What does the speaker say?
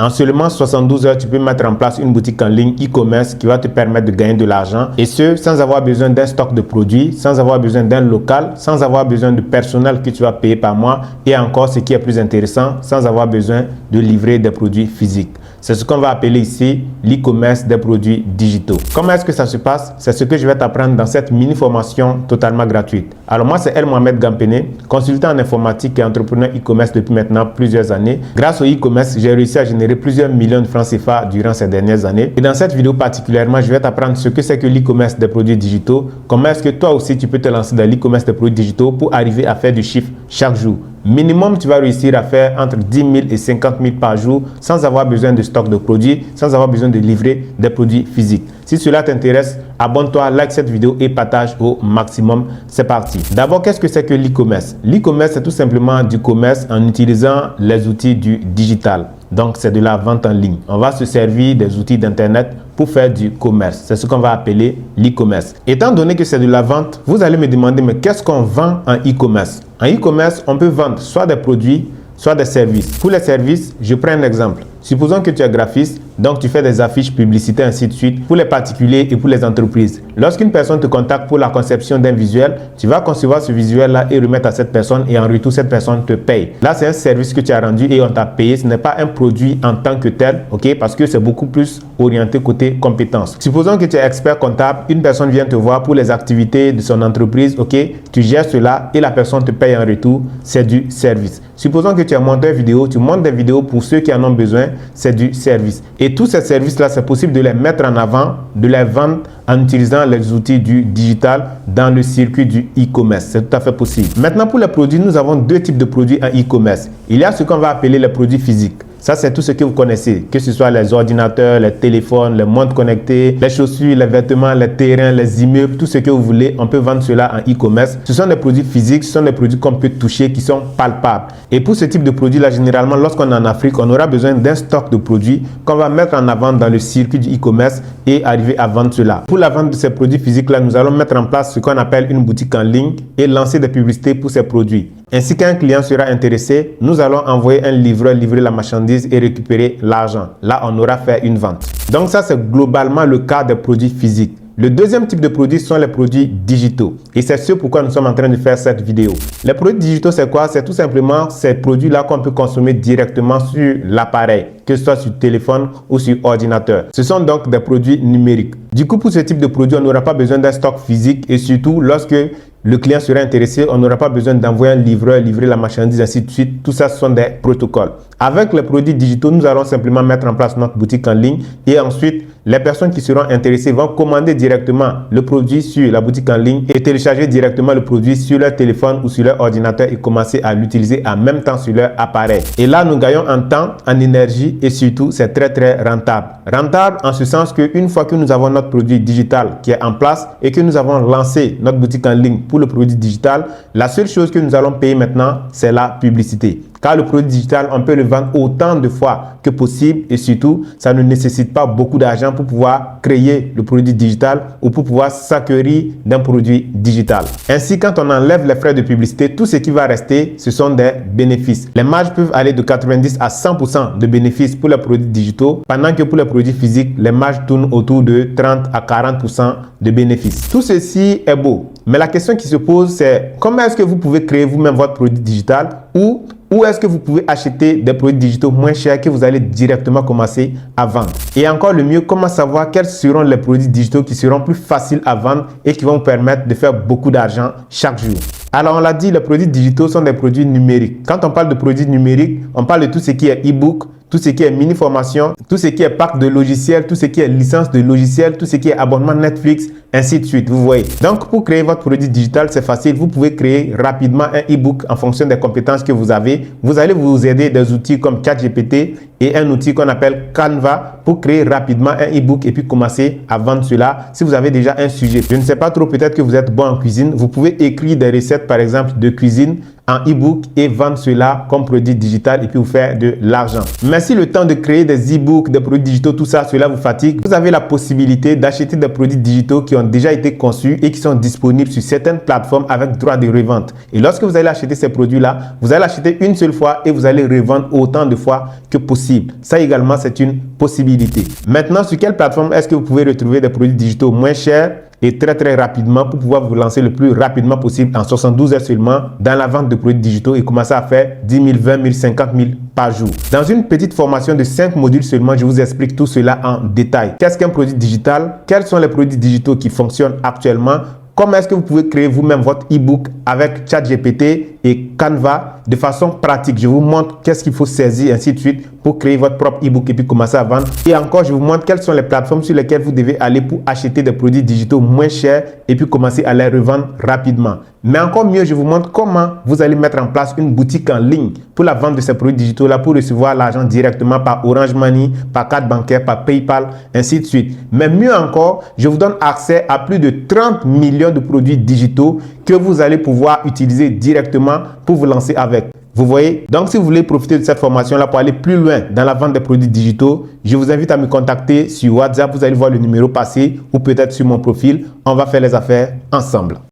En seulement 72 heures, tu peux mettre en place une boutique en ligne e-commerce qui va te permettre de gagner de l'argent et ce, sans avoir besoin d'un stock de produits, sans avoir besoin d'un local, sans avoir besoin de personnel que tu vas payer par mois et encore, ce qui est plus intéressant, sans avoir besoin de livrer des produits physiques. C'est ce qu'on va appeler ici l'e-commerce des produits digitaux. Comment est-ce que ça se passe? C'est ce que je vais t'apprendre dans cette mini-formation totalement gratuite. Alors moi, c'est El Mohamed Gampene, consultant en informatique et entrepreneur e-commerce depuis maintenant plusieurs années. Grâce au e-commerce, j'ai réussi à générer plusieurs millions de francs CFA durant ces dernières années. Et dans cette vidéo particulièrement, je vais t'apprendre ce que c'est que l'e-commerce des produits digitaux. Comment est-ce que toi aussi, tu peux te lancer dans l'e-commerce des produits digitaux pour arriver à faire du chiffre chaque jour. Minimum, tu vas réussir à faire entre 10 000 et 50 000 par jour sans avoir besoin de stock de produits, sans avoir besoin de livrer des produits physiques. Si cela t'intéresse, abonne-toi, like cette vidéo et partage au maximum. C'est parti. D'abord, qu'est-ce que c'est que l'e-commerce? L'e-commerce, c'est tout simplement du commerce en utilisant les outils du digital. Donc, c'est de la vente en ligne. On va se servir des outils d'Internet pour faire du commerce. C'est ce qu'on va appeler l'e-commerce. Étant donné que c'est de la vente, vous allez me demander, mais qu'est-ce qu'on vend en e-commerce? En e-commerce, on peut vendre soit des produits, soit des services. Pour les services, je prends un exemple. Supposons que tu es graphiste, donc tu fais des affiches publicitaires, ainsi de suite, pour les particuliers et pour les entreprises. Lorsqu'une personne te contacte pour la conception d'un visuel, tu vas concevoir ce visuel-là et remettre à cette personne et en retour, cette personne te paye. Là, c'est un service que tu as rendu et on t'a payé. Ce n'est pas un produit en tant que tel, ok? Parce que c'est beaucoup plus orienté côté compétences. Supposons que tu es expert comptable, une personne vient te voir pour les activités de son entreprise, ok? Tu gères cela et la personne te paye en retour, c'est du service. Supposons que tu es monteur vidéo, tu montes des vidéos pour ceux qui en ont besoin, c'est du service. Et tous ces services-là, c'est possible de les mettre en avant, de les vendre en utilisant les outils du digital dans le circuit du e-commerce. C'est tout à fait possible. Maintenant, pour les produits, nous avons deux types de produits en e-commerce. Il y a ce qu'on va appeler les produits physiques. Ça, c'est tout ce que vous connaissez, que ce soit les ordinateurs, les téléphones, les montres connectées, les chaussures, les vêtements, les terrains, les immeubles, tout ce que vous voulez, on peut vendre cela en e-commerce. Ce sont des produits physiques, ce sont des produits qu'on peut toucher, qui sont palpables. Et pour ce type de produit-là, généralement, lorsqu'on est en Afrique, on aura besoin d'un stock de produits qu'on va mettre en avant dans le circuit du e-commerce et arriver à vendre cela. Pour la vente de ces produits physiques-là, nous allons mettre en place ce qu'on appelle une boutique en ligne et lancer des publicités pour ces produits. Ainsi qu'un client sera intéressé, nous allons envoyer un livreur livrer la marchandise et récupérer l'argent. Là, on aura fait une vente. Donc ça, c'est globalement le cas des produits physiques. Le deuxième type de produits sont les produits digitaux. Et c'est ce pourquoi nous sommes en train de faire cette vidéo. Les produits digitaux, c'est quoi? C'est tout simplement ces produits-là qu'on peut consommer directement sur l'appareil, que ce soit sur téléphone ou sur ordinateur. Ce sont donc des produits numériques. Du coup, pour ce type de produit, on n'aura pas besoin d'un stock physique et surtout, lorsque le client sera intéressé, on n'aura pas besoin d'envoyer un livreur, livrer la marchandise, ainsi de suite. Tout ça, ce sont des protocoles. Avec les produits digitaux, nous allons simplement mettre en place notre boutique en ligne et ensuite, les personnes qui seront intéressées vont commander directement le produit sur la boutique en ligne et télécharger directement le produit sur leur téléphone ou sur leur ordinateur et commencer à l'utiliser en même temps sur leur appareil. Et là, nous gagnons en temps, en énergie et surtout, c'est très rentable. Rentable en ce sens qu'une fois que nous avons notre produit digital qui est en place et que nous avons lancé notre boutique en ligne pour le produit digital, la seule chose que nous allons payer maintenant, c'est la publicité. Car le produit digital, on peut le vendre autant de fois que possible et surtout, ça ne nécessite pas beaucoup d'argent pour pouvoir créer le produit digital ou pour pouvoir s'acquérir d'un produit digital. Ainsi, quand on enlève les frais de publicité, tout ce qui va rester, ce sont des bénéfices. Les marges peuvent aller de 90 à 100% de bénéfices pour les produits digitaux, pendant que pour les produits physiques, les marges tournent autour de 30 à 40% de bénéfices. Tout ceci est beau, mais la question qui se pose, c'est comment est-ce que vous pouvez créer vous-même votre produit digital ou est-ce que vous pouvez acheter des produits digitaux moins chers que vous allez directement commencer à vendre? Et encore le mieux, comment savoir quels seront les produits digitaux qui seront plus faciles à vendre et qui vont vous permettre de faire beaucoup d'argent chaque jour? Alors, on l'a dit, les produits digitaux sont des produits numériques. Quand on parle de produits numériques, on parle de tout ce qui est e-book, tout ce qui est mini-formation, tout ce qui est pack de logiciels, tout ce qui est licence de logiciels, tout ce qui est abonnement Netflix, ainsi de suite, vous voyez. Donc, pour créer votre produit digital, c'est facile. Vous pouvez créer rapidement un e-book en fonction des compétences que vous avez. Vous allez vous aider des outils comme ChatGPT et un outil qu'on appelle Canva pour créer rapidement un e-book et puis commencer à vendre cela. Si vous avez déjà un sujet, je ne sais pas trop, peut-être que vous êtes bon en cuisine, vous pouvez écrire des recettes, par exemple, de cuisine en e-book et vendre cela comme produit digital et puis vous faire de l'argent. Mais si le temps de créer des e-books, des produits digitaux, tout ça, cela vous fatigue, vous avez la possibilité d'acheter des produits digitaux qui ont ont déjà été conçus et qui sont disponibles sur certaines plateformes avec droit de revente. Et lorsque vous allez acheter ces produits-là, vous allez acheter une seule fois et vous allez revendre autant de fois que possible. Ça également, c'est une possibilité. Maintenant, sur quelle plateforme est-ce que vous pouvez retrouver des produits digitaux moins chers et très rapidement pour pouvoir vous lancer le plus rapidement possible en 72 heures seulement dans la vente de produits digitaux et commencer à faire 10 000, 20 000, 50 000 par jour. Dans une petite formation de 5 modules seulement, je vous explique tout cela en détail. Qu'est-ce qu'un produit digital? Quels sont les produits digitaux qui fonctionnent actuellement? Comment est-ce que vous pouvez créer vous-même votre e-book avec ChatGPT et Canva de façon pratique? Je vous montre qu'est-ce qu'il faut saisir, ainsi de suite, pour créer votre propre e-book et puis commencer à vendre. Et encore, je vous montre quelles sont les plateformes sur lesquelles vous devez aller pour acheter des produits digitaux moins chers et puis commencer à les revendre rapidement. Mais encore mieux, je vous montre comment vous allez mettre en place une boutique en ligne pour la vente de ces produits digitaux-là pour recevoir l'argent directement par Orange Money, par carte bancaire, par PayPal, ainsi de suite. Mais mieux encore, je vous donne accès à plus de 30 millions de produits digitaux que vous allez pouvoir utiliser directement pour vous lancer avec. Vous voyez? Donc, si vous voulez profiter de cette formation-là pour aller plus loin dans la vente des produits digitaux, je vous invite à me contacter sur WhatsApp. Vous allez voir le numéro passer ou peut-être sur mon profil. On va faire les affaires ensemble.